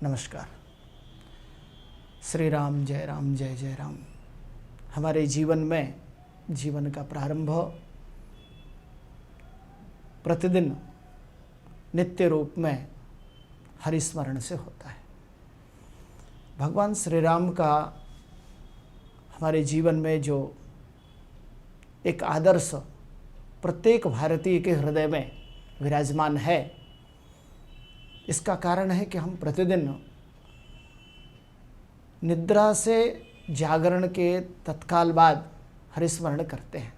नमस्कार। श्री राम जय जय राम। हमारे जीवन में जीवन का प्रारंभ प्रतिदिन नित्य रूप में हरिस्मरण से होता है। भगवान श्री राम का हमारे जीवन में जो एक आदर्श प्रत्येक भारतीय के हृदय में विराजमान है, इसका कारण है कि हम प्रतिदिन निद्रा से जागरण के तत्काल बाद हरिस्मरण करते हैं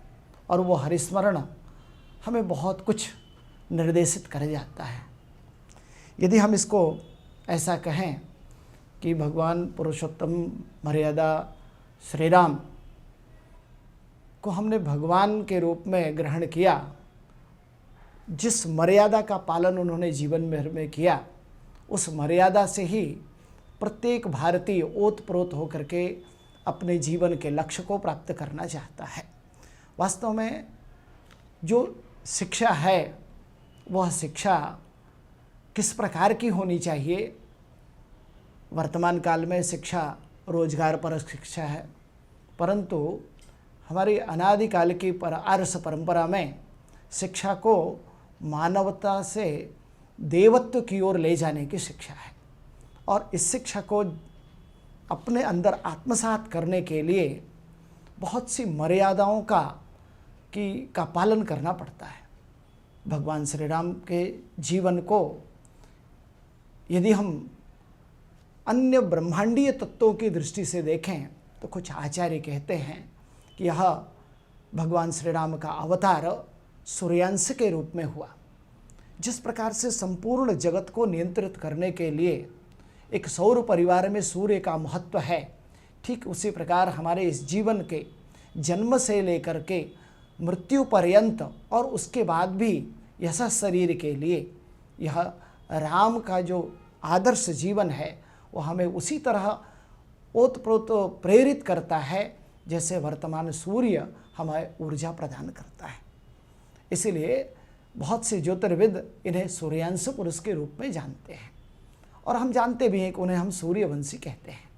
और वो हरिस्मरण हमें बहुत कुछ निर्देशित कर जाता है। यदि हम इसको ऐसा कहें कि भगवान पुरुषोत्तम मर्यादा श्री राम को हमने भगवान के रूप में ग्रहण किया, जिस मर्यादा का पालन उन्होंने जीवन में किया, उस मर्यादा से ही प्रत्येक भारतीय ओतप्रोत होकर के अपने जीवन के लक्ष्य को प्राप्त करना चाहता है। वास्तव में जो शिक्षा है वह शिक्षा किस प्रकार की होनी चाहिए? वर्तमान काल में शिक्षा रोजगार पर शिक्षा है, परंतु हमारी अनादिकाल की आर्ष परंपरा में शिक्षा को मानवता से देवत्व की ओर ले जाने की शिक्षा है और इस शिक्षा को अपने अंदर आत्मसात करने के लिए बहुत सी मर्यादाओं का पालन करना पड़ता है। भगवान श्री राम के जीवन को यदि हम अन्य ब्रह्मांडीय तत्वों की दृष्टि से देखें तो कुछ आचार्य कहते हैं कि यह भगवान श्री राम का अवतार सूर्यांश के रूप में हुआ। जिस प्रकार से संपूर्ण जगत को नियंत्रित करने के लिए एक सौर परिवार में सूर्य का महत्व है, ठीक उसी प्रकार हमारे इस जीवन के जन्म से लेकर के मृत्यु पर्यंत और उसके बाद भी यश शरीर के लिए यह राम का जो आदर्श जीवन है वह हमें उसी तरह ओतप्रोत प्रेरित करता है जैसे वर्तमान सूर्य हमें ऊर्जा प्रदान करता है। इसीलिए बहुत से ज्योतिर्विद इन्हें सूर्यांश पुरुष के रूप में जानते हैं और हम जानते भी हैं कि उन्हें हम सूर्यवंशी कहते हैं।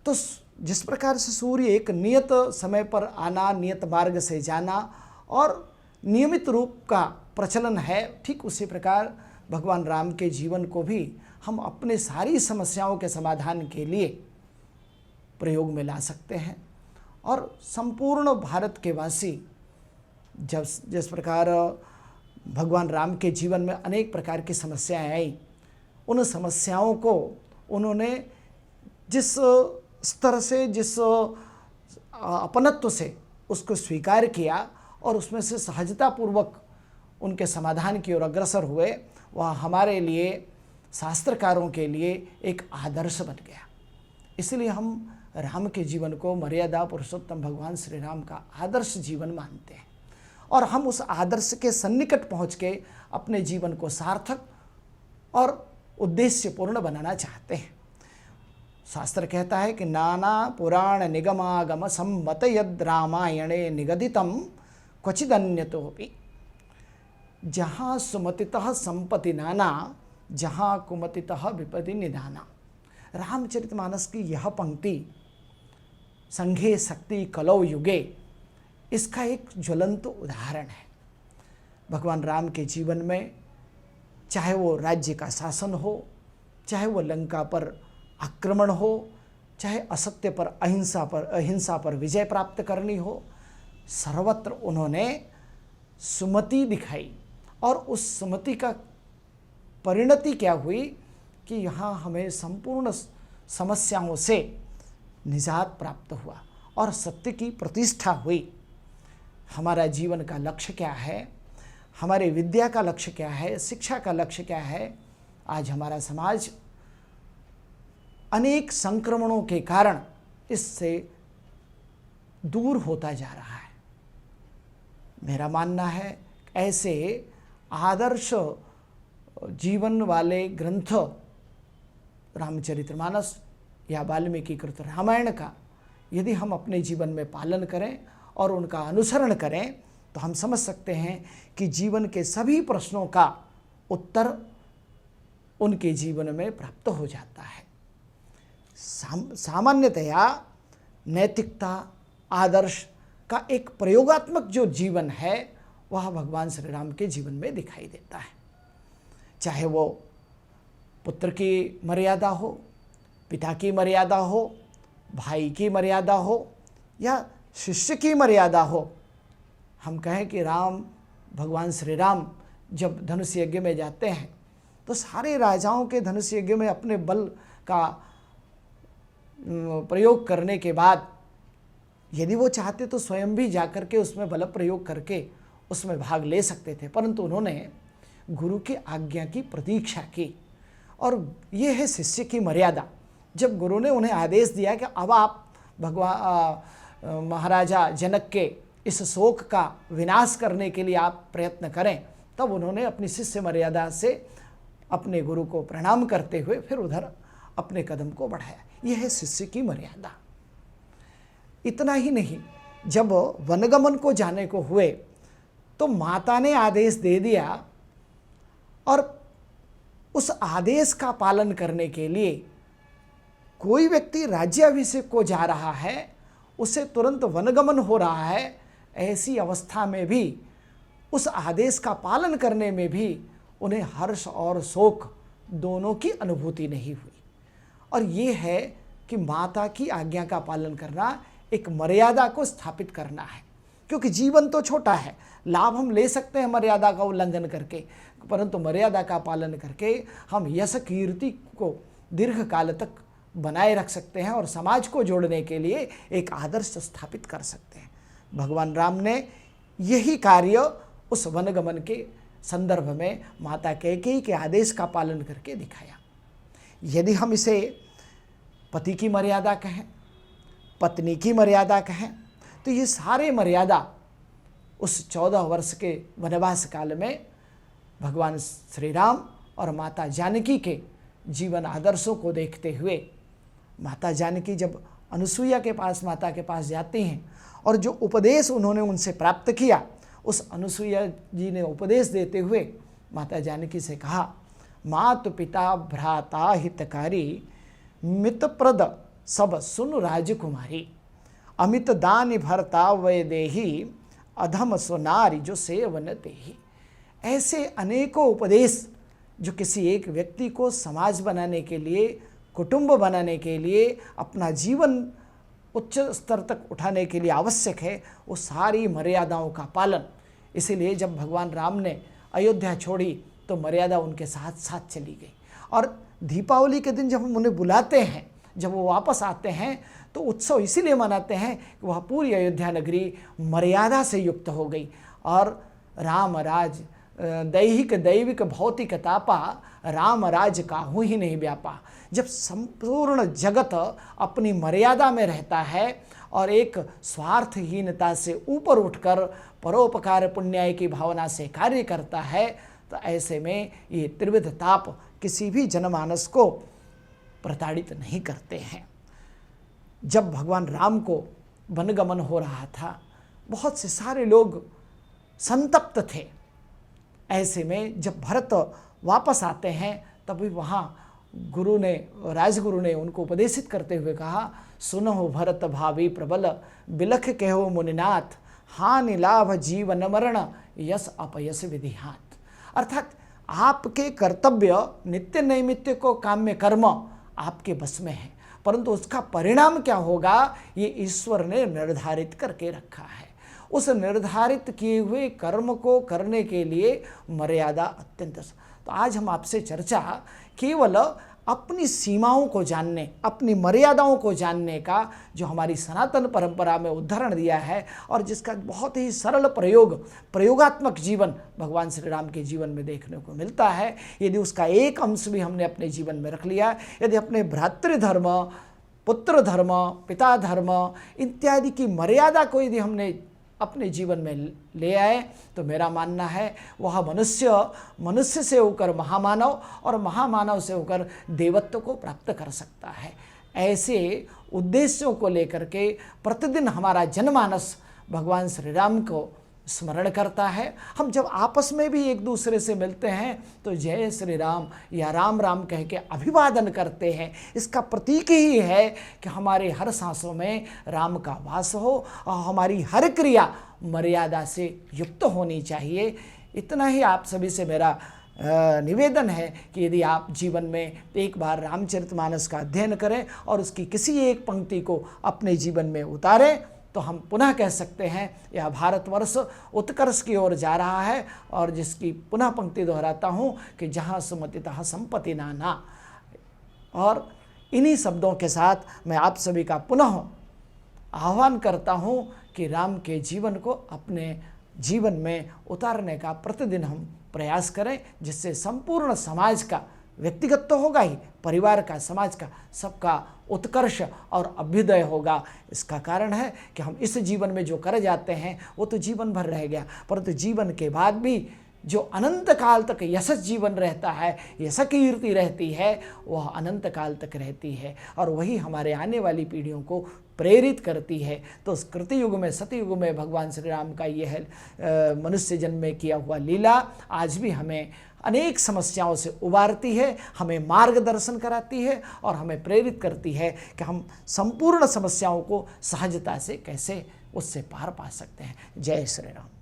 तो जिस प्रकार से सूर्य एक नियत समय पर आना, नियत मार्ग से जाना और नियमित रूप का प्रचलन है, ठीक उसी प्रकार भगवान राम के जीवन को भी हम अपने सारी समस्याओं के समाधान के लिए प्रयोग में ला सकते हैं। और संपूर्ण भारत के वासी जिस प्रकार भगवान राम के जीवन में अनेक प्रकार की समस्याएं आई, उन समस्याओं को उन्होंने जिस स्तर से, जिस अपनत्व से उसको स्वीकार किया और उसमें से सहजतापूर्वक उनके समाधान की ओर अग्रसर हुए, वह हमारे लिए, शास्त्रकारों के लिए एक आदर्श बन गया। इसलिए हम राम के जीवन को मर्यादा पुरुषोत्तम भगवान श्री राम का आदर्श जीवन मानते हैं और हम उस आदर्श के सन्निकट पहुँच के अपने जीवन को सार्थक और उद्देश्यपूर्ण बनाना चाहते हैं। शास्त्र कहता है कि नाना पुराण निगमागम सम्मत यद रामायणे निगदितम क्वचिदन्यतोपि, जहाँ सुमतितः संपत्ति नाना, जहाँ कुमतितः विपदि निधाना। रामचरितमानस की यह पंक्ति संघे शक्ति कलौ युगे इसका एक ज्वलंत उदाहरण है। भगवान राम के जीवन में चाहे वो राज्य का शासन हो, चाहे वो लंका पर आक्रमण हो, चाहे असत्य पर अहिंसा पर विजय प्राप्त करनी हो, सर्वत्र उन्होंने सुमति दिखाई और उस सुमति का परिणति क्या हुई कि यहाँ हमें संपूर्ण समस्याओं से निजात प्राप्त हुआ और सत्य की प्रतिष्ठा हुई। हमारा जीवन का लक्ष्य क्या है, हमारे विद्या का लक्ष्य क्या है, शिक्षा का लक्ष्य क्या है? आज हमारा समाज अनेक संक्रमणों के कारण इससे दूर होता जा रहा है। मेरा मानना है ऐसे आदर्श जीवन वाले ग्रंथ रामचरितमानस या वाल्मीकि कृत रामायण का यदि हम अपने जीवन में पालन करें और उनका अनुसरण करें तो हम समझ सकते हैं कि जीवन के सभी प्रश्नों का उत्तर उनके जीवन में प्राप्त हो जाता है। सामान्यतया नैतिकता, आदर्श का एक प्रयोगात्मक जो जीवन है वह भगवान श्री राम के जीवन में दिखाई देता है। चाहे वो पुत्र की मर्यादा हो, पिता की मर्यादा हो, भाई की मर्यादा हो या शिष्य की मर्यादा हो। हम कहें कि भगवान श्री राम जब धनुष यज्ञ में जाते हैं तो सारे राजाओं के धनुष यज्ञ में अपने बल का प्रयोग करने के बाद यदि वो चाहते तो स्वयं भी जाकर के उसमें बल प्रयोग करके उसमें भाग ले सकते थे, परंतु उन्होंने गुरु की आज्ञा की प्रतीक्षा की। और ये है शिष्य की मर्यादा। जब गुरु ने उन्हें आदेश दिया कि अब आप महाराजा जनक के इस शोक का विनाश करने के लिए आप प्रयत्न करें, तब उन्होंने अपनी शिष्य मर्यादा से अपने गुरु को प्रणाम करते हुए फिर उधर अपने कदम को बढ़ाया। यह है शिष्य की मर्यादा। इतना ही नहीं, जब वनगमन को जाने को हुए तो माता ने आदेश दे दिया और उस आदेश का पालन करने के लिए कोई व्यक्ति राज्याभिषेक को जा रहा है, उसे तुरंत वनगमन हो रहा है, ऐसी अवस्था में भी उस आदेश का पालन करने में भी उन्हें हर्ष और शोक दोनों की अनुभूति नहीं हुई। और ये है कि माता की आज्ञा का पालन करना एक मर्यादा को स्थापित करना है, क्योंकि जीवन तो छोटा है, लाभ हम ले सकते हैं मर्यादा का उल्लंघन करके, परंतु मर्यादा का पालन करके हम यश कीर्ति को दीर्घ काल तक बनाए रख सकते हैं और समाज को जोड़ने के लिए एक आदर्श स्थापित कर सकते हैं। भगवान राम ने यही कार्य उस वनगमन के संदर्भ में माता कैकेयी के आदेश का पालन करके दिखाया। यदि हम इसे पति की मर्यादा कहें, पत्नी की मर्यादा कहें, तो ये सारे मर्यादा उस 14 वर्ष के वनवास काल में भगवान श्री राम और माता जानकी के जीवन आदर्शों को देखते हुए, माता जानकी जब अनुसुईया के पास माता के पास जाती हैं और जो उपदेश उन्होंने उनसे प्राप्त किया, उस अनुसुईया जी ने उपदेश देते हुए माता जानकी से कहा, मातु पिता भ्राता हितकारी मितप्रद सब सुन राजकुमारी, अमित दान भरता वै देही अधम सुनारी जो सेवन देही। ऐसे अनेकों उपदेश जो किसी एक व्यक्ति को समाज बनाने के लिए, कुटुंब बनाने के लिए, अपना जीवन उच्च स्तर तक उठाने के लिए आवश्यक है, वो सारी मर्यादाओं का पालन। इसीलिए जब भगवान राम ने अयोध्या छोड़ी तो मर्यादा उनके साथ साथ चली गई। और दीपावली के दिन जब हम उन्हें बुलाते हैं, जब वो वापस आते हैं, तो उत्सव इसीलिए मनाते हैं कि वह पूरी अयोध्या नगरी मर्यादा से युक्त हो गई और राम राज दैहिक दैविक भौतिक तापा राम राज काहू ही नहीं व्यापा। जब संपूर्ण जगत अपनी मर्यादा में रहता है और एक स्वार्थहीनता से ऊपर उठकर परोपकार पुण्याय की भावना से कार्य करता है, तो ऐसे में ये त्रिविध ताप किसी भी जनमानस को प्रताड़ित नहीं करते हैं। जब भगवान राम को वनगमन हो रहा था, बहुत से सारे लोग संतप्त थे। ऐसे में जब भरत वापस आते हैं, तभी वहाँ राजगुरु ने उनको उपदेशित करते हुए कहा, सुनो भरत भावी प्रबल बिलख कहो मुनिनाथ, हानि लाभ जीवन मरण यश अपयश विधिहात। अर्थात आपके कर्तव्य नित्य नैमित्य को काम्य कर्म आपके बस में है, परंतु उसका परिणाम क्या होगा ये ईश्वर ने निर्धारित करके रखा है। उस निर्धारित किए हुए कर्म को करने के लिए मर्यादा अत्यंत। तो आज हम आपसे चर्चा केवल अपनी सीमाओं को जानने, अपनी मर्यादाओं को जानने का जो हमारी सनातन परंपरा में उदाहरण दिया है और जिसका बहुत ही सरल प्रयोगात्मक जीवन भगवान श्री राम के जीवन में देखने को मिलता है, यदि उसका एक अंश भी हमने अपने जीवन में रख लिया, यदि अपने भ्रातृधर्म, पुत्र धर्म, पिता धर्म इत्यादि की मर्यादा को यदि हमने अपने जीवन में ले आए, तो मेरा मानना है वह मनुष्य से होकर महामानव और महामानव से होकर देवत्व को प्राप्त कर सकता है। ऐसे उद्देश्यों को लेकर के प्रतिदिन हमारा जनमानस भगवान श्री राम को स्मरण करता है। हम जब आपस में भी एक दूसरे से मिलते हैं तो जय श्री राम या राम राम कह के अभिवादन करते हैं। इसका प्रतीक ही है कि हमारे हर सांसों में राम का वास हो और हमारी हर क्रिया मर्यादा से युक्त होनी चाहिए। इतना ही आप सभी से मेरा निवेदन है कि यदि आप जीवन में एक बार रामचरितमानस का अध्ययन करें और उसकी किसी एक पंक्ति को अपने जीवन में उतारें तो हम पुनः कह सकते हैं यह भारतवर्ष उत्कर्ष की ओर जा रहा है। और जिसकी पुनः पंक्ति दोहराता हूँ कि जहाँ सुमति तहाँ संपत्ति नाना। और इन्हीं शब्दों के साथ मैं आप सभी का पुनः आह्वान करता हूँ कि राम के जीवन को अपने जीवन में उतारने का प्रतिदिन हम प्रयास करें, जिससे संपूर्ण समाज का, व्यक्तिगत तो होगा ही, परिवार का, समाज का, सबका उत्कर्ष और अभ्युदय होगा। इसका कारण है कि हम इस जीवन में जो कर जाते हैं वो तो जीवन भर रह गया, परंतु जीवन के बाद भी जो अनंत काल तक यशस जीवन रहता है, यश कीर्ति रहती है, वह अनंत काल तक रहती है और वही हमारे आने वाली पीढ़ियों को प्रेरित करती है। तो उस कृतयुग में, सतयुग में भगवान श्री राम का यह मनुष्य जन्म में किया हुआ लीला आज भी हमें अनेक समस्याओं से उबारती है, हमें मार्गदर्शन कराती है और हमें प्रेरित करती है कि हम संपूर्ण समस्याओं को सहजता से कैसे उससे पार पा सकते हैं। जय श्री राम।